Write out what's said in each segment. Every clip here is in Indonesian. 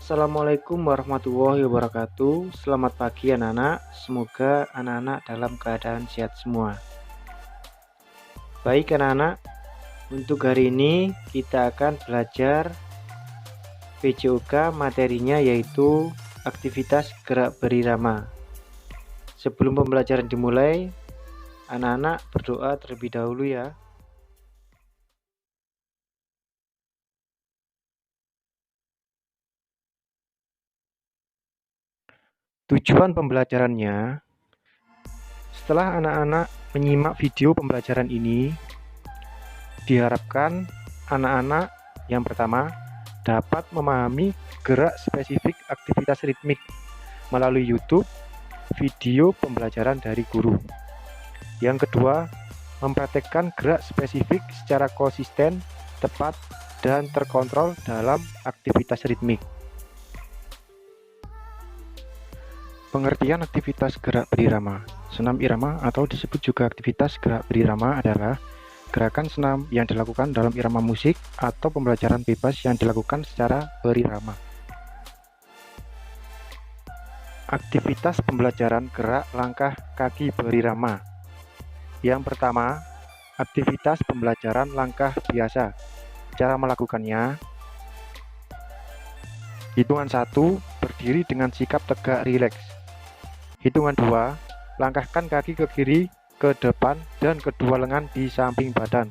Assalamualaikum warahmatullahi wabarakatuh. Selamat pagi anak-anak. Semoga anak-anak dalam keadaan sehat semua. Baik anak-anak, untuk hari ini kita akan belajar PJOK, materinya yaitu aktivitas gerak berirama. Sebelum pembelajaran dimulai, anak-anak berdoa terlebih dahulu ya. Tujuan pembelajarannya, setelah anak-anak menyimak video pembelajaran ini, diharapkan anak-anak yang pertama dapat memahami gerak spesifik aktivitas ritmik melalui YouTube, video pembelajaran dari guru. Yang kedua, mempraktekkan gerak spesifik secara konsisten, tepat, dan terkontrol dalam aktivitas ritmik. Pengertian aktivitas gerak berirama. Senam irama atau disebut juga aktivitas gerak berirama adalah gerakan senam yang dilakukan dalam irama musik atau pembelajaran bebas yang dilakukan secara berirama. Aktivitas pembelajaran gerak langkah kaki berirama. Yang pertama, aktivitas pembelajaran langkah biasa. Cara melakukannya, hitungan 1, berdiri dengan sikap tegak rileks. Hitungan 2, langkahkan kaki ke kiri, ke depan, dan kedua lengan di samping badan.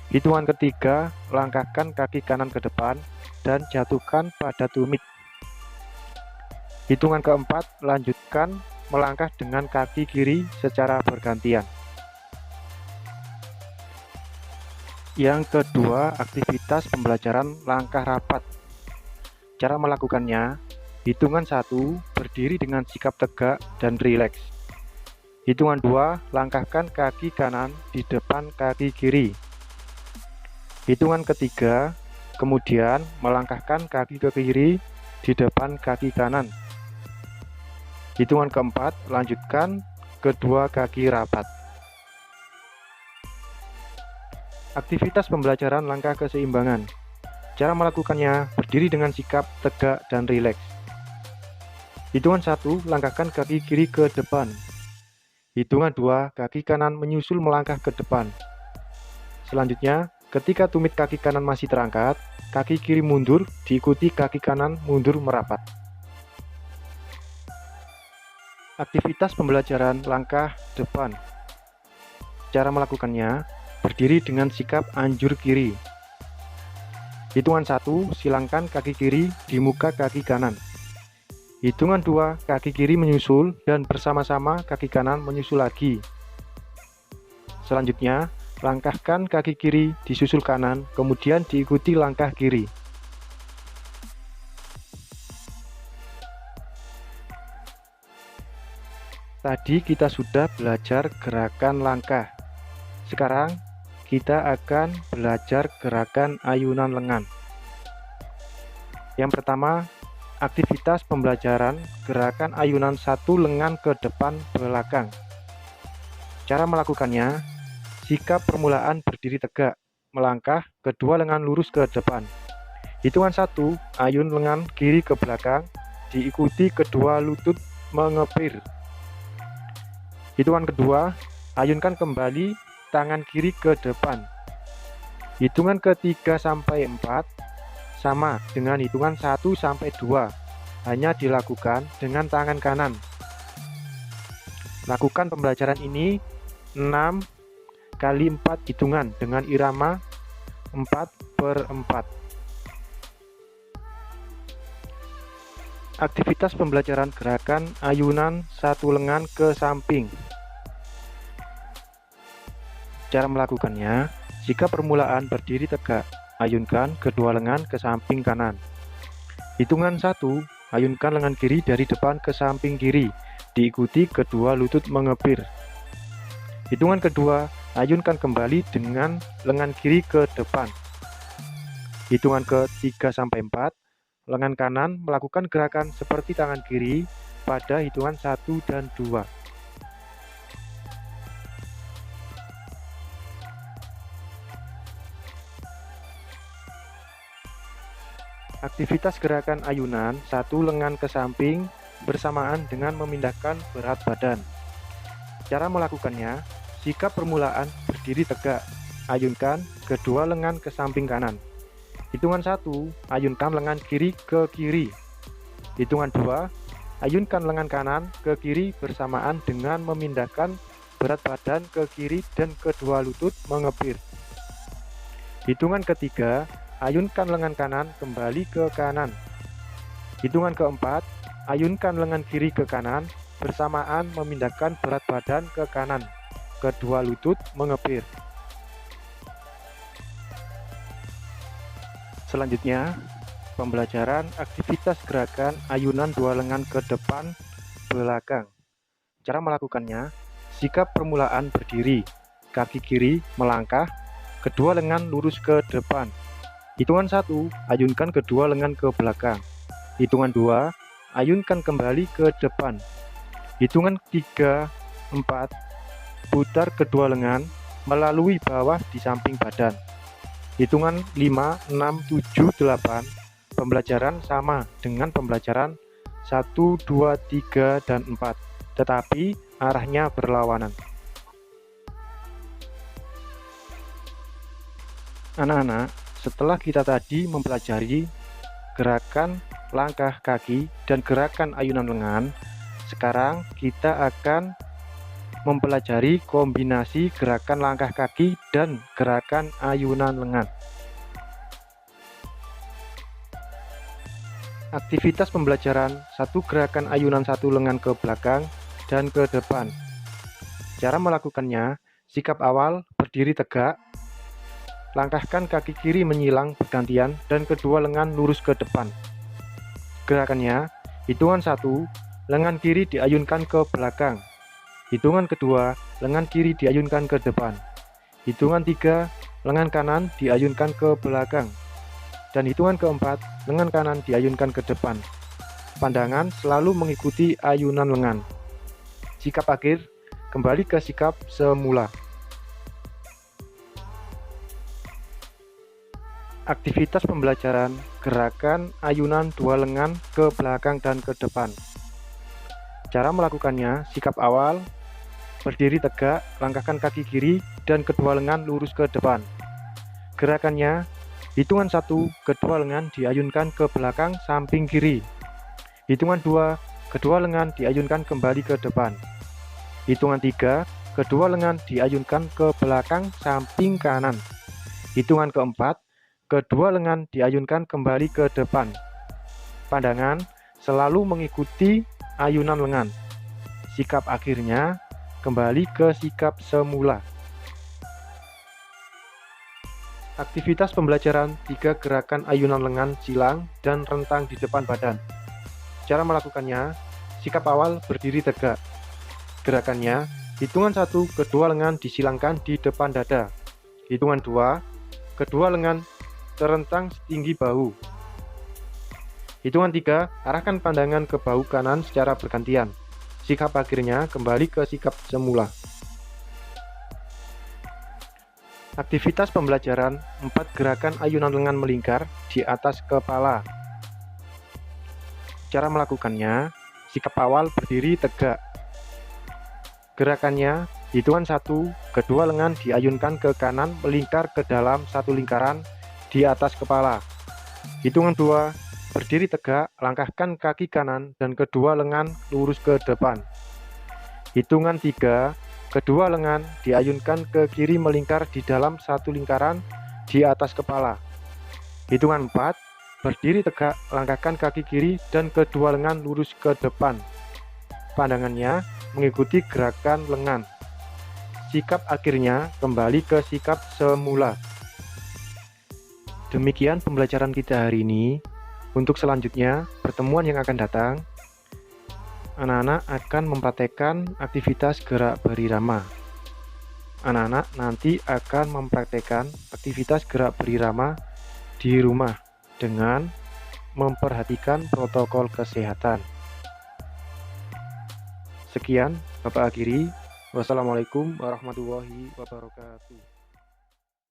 Hitungan ketiga, langkahkan kaki kanan ke depan dan jatuhkan pada tumit. Hitungan keempat, lanjutkan melangkah dengan kaki kiri secara bergantian. Yang kedua, aktivitas pembelajaran langkah rapat. Cara melakukannya, hitungan 1, berdiri dengan sikap tegak dan rileks. Hitungan 2, langkahkan kaki kanan di depan kaki kiri. Hitungan ketiga, kemudian melangkahkan kaki ke kiri di depan kaki kanan. Hitungan keempat, lanjutkan kedua kaki rapat. Aktivitas pembelajaran langkah keseimbangan. Cara melakukannya, berdiri dengan sikap tegak dan rileks. Hitungan 1, langkahkan kaki kiri ke depan. Hitungan 2, kaki kanan menyusul melangkah ke depan. Selanjutnya, ketika tumit kaki kanan masih terangkat, kaki kiri mundur, diikuti kaki kanan mundur merapat. Aktivitas pembelajaran langkah depan. Cara melakukannya, berdiri dengan sikap anjur kiri. Hitungan 1, silangkan kaki kiri di muka kaki kanan. Hitungan 2, kaki kiri menyusul dan bersama-sama kaki kanan menyusul lagi. Selanjutnya, langkahkan kaki kiri disusul kanan, kemudian diikuti langkah kiri. Tadi kita sudah belajar gerakan langkah. Sekarang kita akan belajar gerakan ayunan lengan. Yang pertama, aktivitas pembelajaran gerakan ayunan satu lengan ke depan belakang. Cara melakukannya, sikap permulaan berdiri tegak, melangkah, kedua lengan lurus ke depan. Hitungan 1, ayun lengan kiri ke belakang, diikuti kedua lutut mengepir. Hitungan kedua, ayunkan kembali tangan kiri ke depan. Hitungan ketiga sampai 4 sama dengan hitungan 1 sampai 2, hanya dilakukan dengan tangan kanan. Lakukan pembelajaran ini 6 kali 4 hitungan dengan irama 4/4. Aktivitas pembelajaran gerakan ayunan satu lengan ke samping. Cara melakukannya, jika permulaan berdiri tegak, ayunkan kedua lengan ke samping kanan. Hitungan 1, ayunkan lengan kiri dari depan ke samping kiri, diikuti kedua lutut mengepir. Hitungan kedua, ayunkan kembali dengan lengan kiri ke depan. Hitungan ke-3 sampai 4, lengan kanan melakukan gerakan seperti tangan kiri pada hitungan 1 dan 2. Aktivitas gerakan ayunan satu lengan ke samping bersamaan dengan memindahkan berat badan. Cara melakukannya, sikap permulaan berdiri tegak, ayunkan kedua lengan ke samping kanan. Hitungan 1, ayunkan lengan kiri ke kiri. Hitungan 2, ayunkan lengan kanan ke kiri bersamaan dengan memindahkan berat badan ke kiri dan kedua lutut mengepir. Hitungan ketiga, ayunkan lengan kanan kembali ke kanan. Hitungan keempat, ayunkan lengan kiri ke kanan bersamaan memindahkan berat badan ke kanan. Kedua lutut mengepir. Selanjutnya, pembelajaran aktivitas gerakan ayunan dua lengan ke depan belakang. Cara melakukannya, sikap permulaan berdiri, kaki kiri melangkah, kedua lengan lurus ke depan. Hitungan 1, ayunkan kedua lengan ke belakang. Hitungan 2, ayunkan kembali ke depan. Hitungan 3, 4, putar kedua lengan melalui bawah di samping badan. Hitungan 5, 6, 7, 8, pembelajaran sama dengan pembelajaran 1, 2, 3, dan 4, tetapi arahnya berlawanan. Anak-anak, setelah kita tadi mempelajari gerakan langkah kaki dan gerakan ayunan lengan, sekarang kita akan mempelajari kombinasi gerakan langkah kaki dan gerakan ayunan lengan. Aktivitas pembelajaran satu gerakan ayunan satu lengan ke belakang dan ke depan. Cara melakukannya, sikap awal berdiri tegak, langkahkan kaki kiri menyilang bergantian dan kedua lengan lurus ke depan. Gerakannya, hitungan 1, lengan kiri diayunkan ke belakang. Hitungan kedua, lengan kiri diayunkan ke depan. Hitungan 3, lengan kanan diayunkan ke belakang. Dan hitungan keempat, lengan kanan diayunkan ke depan. Pandangan selalu mengikuti ayunan lengan. Sikap akhir, kembali ke sikap semula. Aktivitas pembelajaran gerakan ayunan dua lengan ke belakang dan ke depan. Cara melakukannya, sikap awal berdiri tegak, langkahkan kaki kiri dan kedua lengan lurus ke depan. Gerakannya, hitungan 1, kedua lengan diayunkan ke belakang samping kiri. Hitungan 2, kedua lengan diayunkan kembali ke depan. Hitungan 3, kedua lengan diayunkan ke belakang samping kanan. Hitungan keempat, kedua lengan diayunkan kembali ke depan. Pandangan selalu mengikuti ayunan lengan. Sikap akhirnya kembali ke sikap semula. Aktivitas pembelajaran 3 gerakan ayunan lengan silang dan rentang di depan badan. Cara melakukannya, sikap awal berdiri tegak. Gerakannya, hitungan 1, kedua lengan disilangkan di depan dada. Hitungan 2, kedua lengan terentang setinggi bahu. Hitungan 3, arahkan pandangan ke bahu kanan secara bergantian. Sikap akhirnya kembali ke sikap semula. Aktivitas pembelajaran 4 gerakan ayunan lengan melingkar di atas kepala. Cara melakukannya, sikap awal berdiri tegak. Gerakannya, hitungan 1, kedua lengan diayunkan ke kanan melingkar ke dalam satu lingkaran di atas kepala. Hitungan 2, berdiri tegak, langkahkan kaki kanan dan kedua lengan lurus ke depan. Hitungan 3, kedua lengan diayunkan ke kiri melingkar di dalam satu lingkaran di atas kepala. Hitungan 4, berdiri tegak, langkahkan kaki kiri dan kedua lengan lurus ke depan. Pandangannya mengikuti gerakan lengan. Sikap akhirnya kembali ke sikap semula. Demikian pembelajaran kita hari ini. Untuk selanjutnya, pertemuan yang akan datang, anak-anak akan mempraktekkan aktivitas gerak berirama. Anak-anak nanti akan mempraktekkan aktivitas gerak berirama di rumah dengan memperhatikan protokol kesehatan. Sekian, Bapak akhiri. Wassalamualaikum warahmatullahi wabarakatuh.